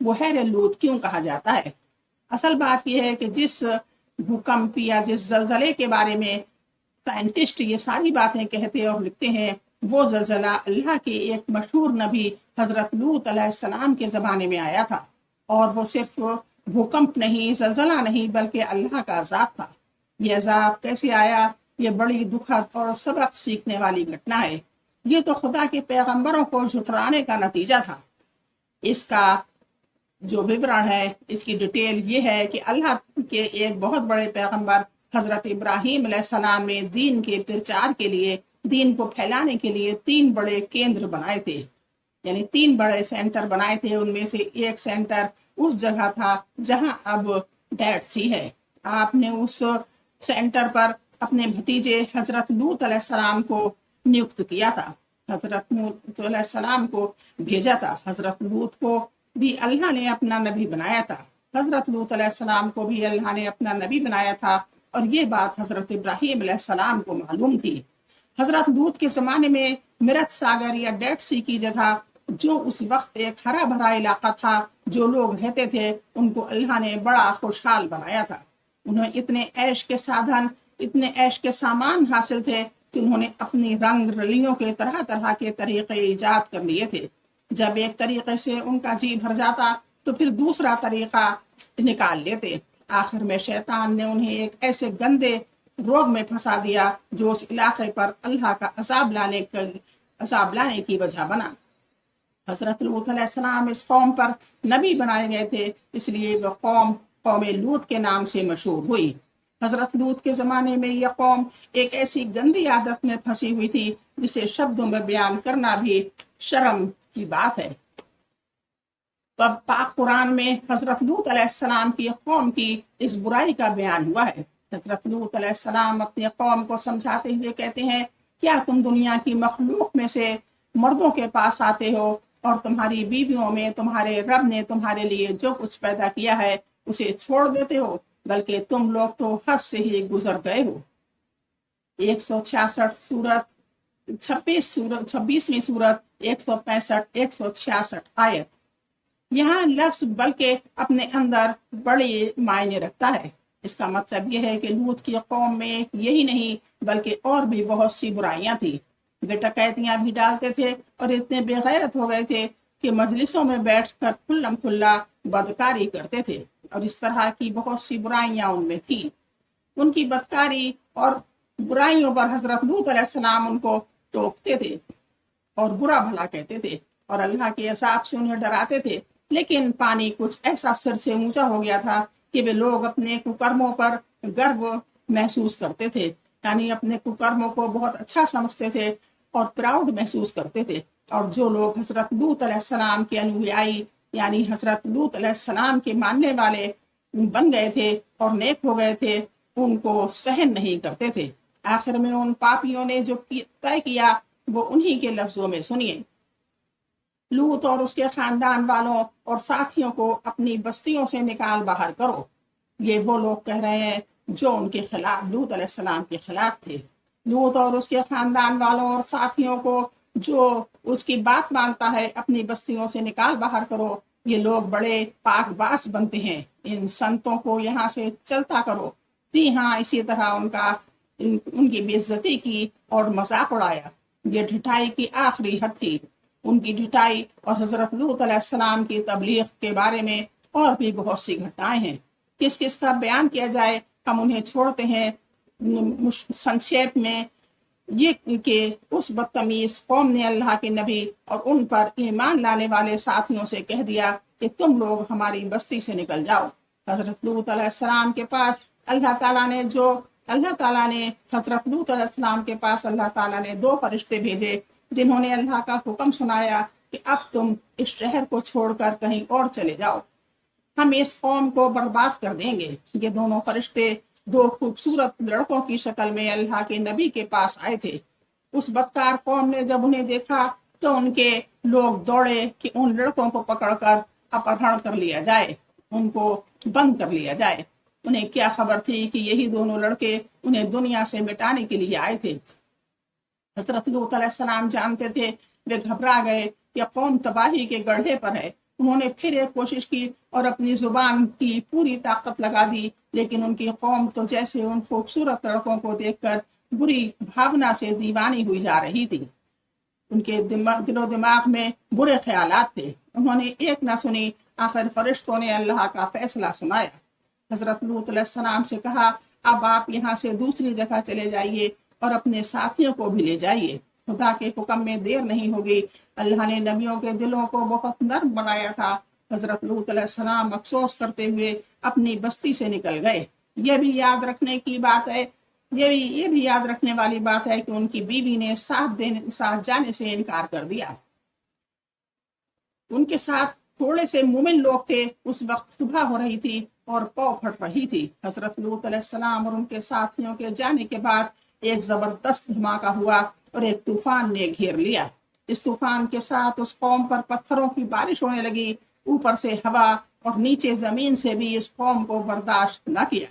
بحیر لوط کیوں کہا جاتا ہے؟ اصل بات یہ ہے کہ جس بھوکمپ یا جس زلزلے کے بارے میں سائنٹسٹ یہ ساری باتیں کہتے اور لکھتے ہیں، وہ زلزلہ اللہ کے ایک مشہور نبی حضرت لوط علیہ السلام کے زمانے میں آیا تھا، اور وہ صرف بھوکمپ نہیں، زلزلہ نہیں، بلکہ اللہ کا عذاب تھا۔ یہ عذاب کیسے آیا؟ یہ بڑی دکھد اور سبق سیکھنے والی گھٹنا ہے۔ یہ تو خدا کے پیغمبروں کو جھٹلانے کا نتیجہ تھا۔ اس کا جو وورن ہے، اس کی ڈیٹیل یہ ہے کہ اللہ کے ایک بہت بڑے پیغمبر حضرت ابراہیم علیہ السلام نے دین کے پرچار کے لیے، دین کو پھیلانے کے لیے 3 بڑے کیندر بنائے تھے، یعنی 3 بڑے سینٹر بنائے تھے۔ ان میں سے ایک سینٹر اس جگہ تھا جہاں اب ڈیڈ سی ہے۔ آپ نے اس سینٹر پر اپنے بھتیجے حضرت لوط علیہ السلام کو نیوکت کیا تھا، حضرت لوط علیہ السلام کو بھیجا تھا۔ حضرت لوط کو بھی اللہ نے اپنا نبی بنایا تھا، حضرت لوط علیہ السلام کو بھی اللہ نے اپنا نبی بنایا تھا، اور یہ بات حضرت ابراہیم علیہ السلام کو معلوم تھی۔ حضرت لوط کے زمانے میں مرت ساگر یا ڈیڈ سی کی جگہ، جو اس وقت ایک ہرا بھرا علاقہ تھا، جو لوگ رہتے تھے، ان کو اللہ نے بڑا خوشحال بنایا تھا۔ انہیں اتنے عیش کے سادھن، اتنے عیش کے سامان حاصل تھے کہ انہوں نے اپنی رنگ رلیوں کے طرح طرح کے طریقے ایجاد کر لیے تھے۔ جب ایک طریقے سے ان کا جی بھر جاتا تو پھر دوسرا طریقہ نکال لیتے۔ آخر میں شیطان نے انہیں ایک ایسے گندے روگ میں پھنسا دیا جو اس علاقے پر اللہ کا عذاب لانے کی وجہ بنا۔ حضرت لوط علیہ السلام اس قوم پر نبی بنائے گئے تھے، اس لیے وہ قوم لوط کے نام سے مشہور ہوئی۔ حضرت لوط کے زمانے میں یہ قوم ایک ایسی گندی عادت میں پھنسی ہوئی تھی جسے شبدوں میں بیان کرنا بھی شرم کی بات ہے۔ پاک قرآن میں حضرت لوط علیہ السلام کی قوم کی اس برائی کا بیان ہوا ہے۔ حضرت لوط علیہ السلام اپنی قوم کو سمجھاتے ہوئے کہتے ہیں، کیا تم دنیا کی مخلوق میں سے مردوں کے پاس آتے ہو اور تمہاری بیویوں میں تمہارے رب نے تمہارے لیے جو کچھ پیدا کیا ہے اسے چھوڑ دیتے ہو؟ بلکہ تم لوگ تو حد سے ہی گزر گئے ہو۔ 166 سورت 26ویں سورت 165-166 آیت۔ یہاں لفظ بلکہ اپنے اندر بڑے معنی رکھتا ہے۔ اس کا مطلب یہ ہے کہ لوط کی قوم میں یہی نہیں بلکہ اور بھی بہت سی برائیاں تھی۔ وہ ڈکیتیاں بھی ڈالتے تھے اور اتنے بے غیرت ہو گئے تھے کہ مجلسوں میں بیٹھ کر کھلم کھلا بدکاری کرتے تھے، اور اس طرح کی بہت سی برائیاں ان میں تھی۔ ان کی بدکاری اور برائیوں پر حضرت لوط علیہ السلام ان کو ٹوکتے تھے اور برا بھلا کہتے تھے اور اللہ کے عذاب سے انہیں ڈراتے تھے، لیکن پانی کچھ ایسا سر سے اونچا ہو گیا تھا کہ وہ لوگ اپنے ککرموں پر گرو محسوس کرتے تھے، یعنی اپنے ککرموں کو بہت اچھا سمجھتے تھے اور پراؤڈ محسوس کرتے تھے۔ اور جو لوگ حضرت لوط علیہ السلام کے انویائی، یعنی حضرت لوط علیہ السلام کے ماننے والے بن گئے تھے اور نیک ہو گئے تھے، ان کو سہن نہیں کرتے تھے۔ آخر میں ان پاپیوں نے جو طے کیا وہ انہی کے لفظوں میں سنیے۔ لوط اور اس کے خاندان والوں اور ساتھیوں کو اپنی بستیوں سے نکال باہر کرو۔ یہ وہ لوگ کہہ رہے ہیں جو ان کے خلاف، لوط علیہ السلام کے خلاف تھے۔ لوط اور اس کے خاندان والوں اور ساتھیوں کو جو اس کی بات مانتا ہے اپنی بستیوں سے نکال باہر کرو۔ یہ لوگ بڑے پاک باز بنتے ہیں، ان سنتوں کو یہاں سے چلتا کرو۔ جی ہاں، اسی طرح ان کی بے عزتی کی اور مذاق اڑایا۔ یہ ڈھٹائی کی آخری حد تھی۔ ان کی ڈھٹائی اور حضرت لوط علیہ السلام کی تبلیغ کے بارے میں اور بھی بہت سی گھٹنائیں ہیں۔ کس کس کا بیان کیا جائے، ہم انہیں چھوڑتے ہیں۔ سنکھیپ میں یہ کہ اس بدتمیز قوم نے اللہ کے نبی اور ان پر ایمان لانے والے ساتھیوں سے کہہ دیا کہ تم لوگ ہماری بستی سے نکل جاؤ۔ حضرت لوط علیہ السلام کے پاس اللہ تعالیٰ نے حضرت لوط علیہ السلام کے پاس اللہ تعالیٰ نے 2 فرشتے بھیجے جنہوں نے اللہ کا حکم سنایا کہ اب تم اس شہر کو چھوڑ کر کہیں اور چلے جاؤ، ہم اس قوم کو برباد کر دیں گے۔ یہ دونوں فرشتے 2 خوبصورت لڑکوں کی شکل میں اللہ کے نبی کے پاس آئے تھے۔ اس بدکار قوم نے جب انہیں دیکھا تو ان کے لوگ دوڑے کہ ان لڑکوں کو پکڑ کر اپہرن کر لیا جائے، ان کو بند کر لیا جائے۔ انہیں کیا خبر تھی کہ یہی دونوں لڑکے انہیں دنیا سے مٹانے کے لیے آئے تھے۔ حضرت لوط علیہ السلام جانتے تھے، وہ گھبرا گئے کہ قوم تباہی کے گڑھے پر ہے۔ انہوں نے پھر ایک کوشش کی اور اپنی زبان کی پوری طاقت لگا دی، لیکن ان کی قوم تو جیسے ان خوبصورت لڑکوں کو دیکھ کر بری بھاونا سے دیوانی ہوئی جا رہی تھی۔ ان کے دل و دماغ میں برے خیالات تھے، انہوں نے ایک نہ سنی۔ آخر فرشتوں نے اللہ کا فیصلہ سنایا، حضرت لوط علیہ السلام سے کہا اب آپ یہاں سے دوسری جگہ چلے جائیے اور اپنے ساتھیوں کو بھی لے جائیے، خدا کے حکم میں دیر نہیں ہوگی۔ اللہ نے نبیوں کے دلوں کو بہت نرم بنایا تھا۔ حضرت لوط علیہ السلام افسوس کرتے ہوئے اپنی بستی سے نکل گئے۔ یہ بھی یاد رکھنے کی بات ہے، یہ بھی یاد رکھنے والی بات ہے کہ ان کی بیوی نے ساتھ جانے سے انکار کر دیا۔ ان کے ساتھ تھوڑے سے مومن لوگ تھے۔ اس وقت صبح ہو رہی تھی اور پاؤ پھٹ رہی تھی۔ حضرت لوط علیہ السلام اور ان کے ساتھیوں کے جانے کے بعد ایک زبردست دھماکہ ہوا اور ایک طوفان نے گھیر لیا۔ اس طوفان کے ساتھ اس قوم پر پتھروں کی بارش ہونے لگی، اوپر سے ہوا اور نیچے زمین سے بھی اس قوم کو برداشت نہ کیا۔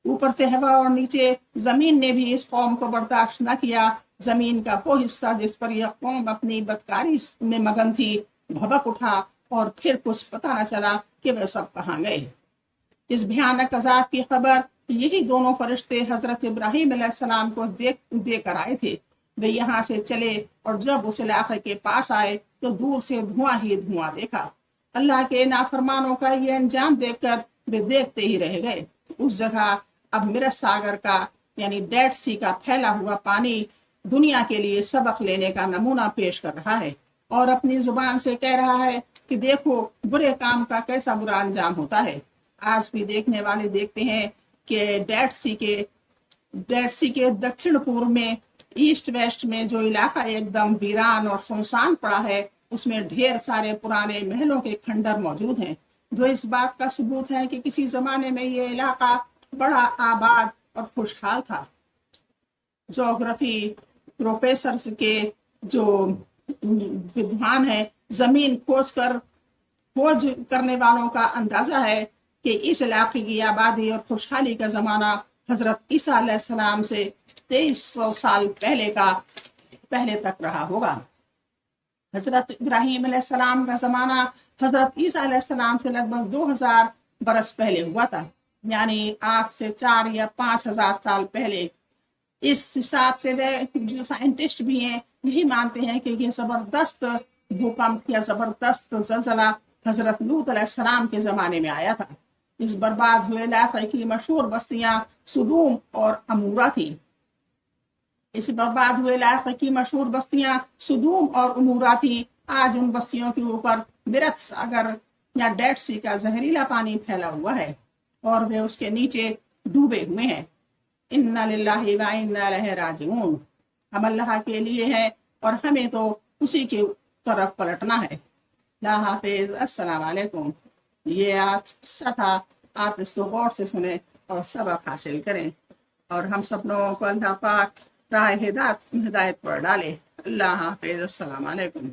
اوپر سے ہوا اور نیچے زمین نے بھی اس قوم کو برداشت نہ کیا۔ زمین کا وہ حصہ جس پر یہ قوم اپنی بدکاری میں مگن تھی بھبک اٹھا اور پھر کچھ پتہ نہ چلا کہ وہ سب کہاں گئے۔ اس بھیانک عذاب کی خبر یہی دونوں فرشتے حضرت ابراہیم علیہ السلام کو دے کر آئے تھے۔ وہ یہاں سے چلے اور جب اس علاقے کے پاس آئے تو دور سے دھواں ہی دھواں دیکھا۔ اللہ کے نافرمانوں کا یہ انجام دیکھ کر وہ دیکھتے ہی رہ گئے۔ اس جگہ اب مرت ساگر کا یعنی ڈیڈ سی کا پھیلا ہوا پانی دنیا کے لیے سبق لینے کا نمونہ پیش کر رہا ہے اور اپنی زبان سے کہہ رہا ہے کہ دیکھو برے کام کا کیسا برا انجام ہوتا ہے۔ آج بھی دیکھنے والے دیکھتے ہیں کہ ڈیڈ سی کے دکشن پورب میں ایسٹ ویسٹ میں جو علاقہ ایک دم ویران اور سنسان پڑا ہے، اس میں ڈھیر سارے پرانے محلوں کے کھنڈر موجود ہیں، جو اس بات کا ثبوت ہے کہ کسی زمانے میں یہ علاقہ بڑا آباد اور خوشحال تھا۔ جغرافی پروفیسرز کے جو ودوان ہیں، زمین کھوج کرنے والوں کا اندازہ ہے کہ اس علاقے کی آبادی اور خوشحالی کا زمانہ حضرت عیسیٰ علیہ السلام سے 2300 سال پہلے تک رہا ہوگا۔ حضرت ابراہیم علیہ السلام کا زمانہ حضرت عیسیٰ علیہ السلام سے لگ بھگ 2000 برس پہلے ہوا تھا، یعنی آج سے 4 یا 5000 سال پہلے۔ اس حساب سے جو سائنٹسٹ بھی ہیں یہی مانتے ہیں کہ یہ زبردست بھوکمپ یا زبردست زلزلہ حضرت لوط علیہ السلام کے زمانے میں آیا تھا۔ اس برباد ہوئے علاقے کی مشہور بستیاں سدوم اور عمورہ تھیں۔ آج ان بستیوں کے اوپر مرت ساگر یا ڈیڈ سی کا زہریلا پانی پھیلا ہوا ہے اور وہ اس کے نیچے ڈوبے ہوئے ہیں۔ انا للہ و انا الیہ راجعون، ہم اللہ کے لیے ہیں اور ہمیں تو اسی کی طرف پلٹنا ہے۔ اللہ حافظ، السلام علیکم۔ یہ آج قصہ تھا، آپ اس کو غور سے سنیں اور سبق حاصل کریں اور ہم سب لوگوں کو اللہ پاک راہ ہدایت پر ڈالے۔ اللہ حافظ، السلام علیکم۔